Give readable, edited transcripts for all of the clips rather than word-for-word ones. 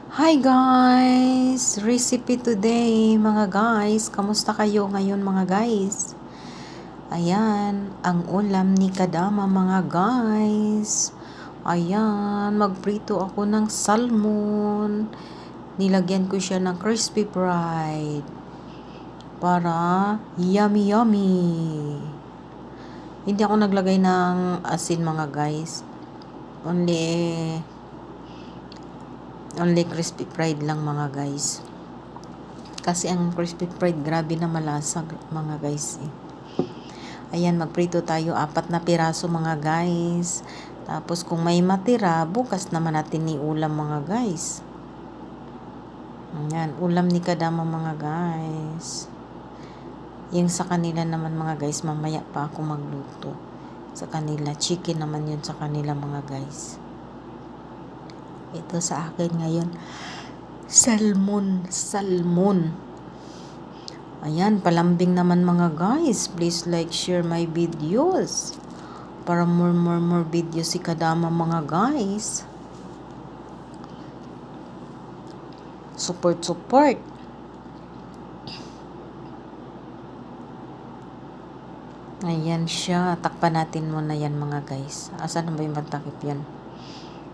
Hi guys! Recipe today mga guys. Kamusta kayo ngayon mga guys? Ayan, ang ulam ni Kadama mga guys. Ayan, magprito ako ng salmon. Nilagyan ko siya ng crispy fried para yummy yummy. Hindi ako naglagay ng asin mga guys. Only crispy fried lang mga guys. Kasi ang crispy fried grabe na malasa mga guys eh. Ayan, magprito tayo 4 na piraso mga guys. Tapos kung may matira, bukas naman natin iulam mga guys. Ayan, ulam ni Kadama mga guys. Yung sa kanila naman mga guys, mamaya pa ako magluto. Sa kanila, chicken naman yun sa kanila mga guys. Ito sa akin ngayon, salmon. Ayan, palambing naman mga guys. Please like, share my videos. Para more videos si Kadama mga guys. Support. Ayan siya. Takpan natin muna yan mga guys. Asan ba yung takip yan?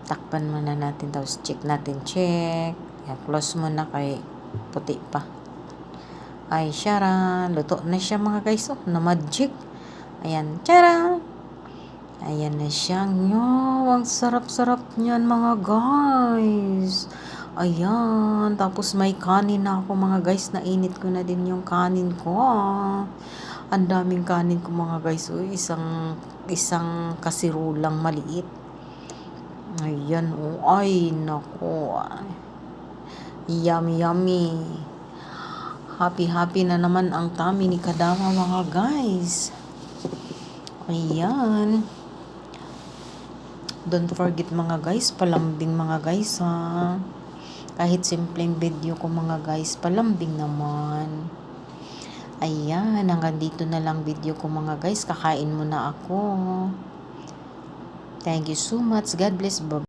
Takpan muna natin. Tapos check. Yan, close muna kay puti pa. Ay, syara. Luto na siya mga guys. Oh, na magic. Ayan, syara. Ayan na siya. Ang sarap-sarap niyan mga guys. Ayan. Tapos may kanin na ako mga guys. Nainit ko na din yung kanin ko. Ang daming kanin ko mga guys. Uy, isang kasirulang maliit. Ayan. Oh, ay, nako. Yummy. Happy na naman ang tummy ni Kadama mga guys. Ayan. Don't forget mga guys, palambing mga guys ha. Kahit simpleng video ko mga guys, palambing naman. Ayan, hanggang dito na lang video ko mga guys. Kakain muna ako. Thank you so much. God bless. Bye.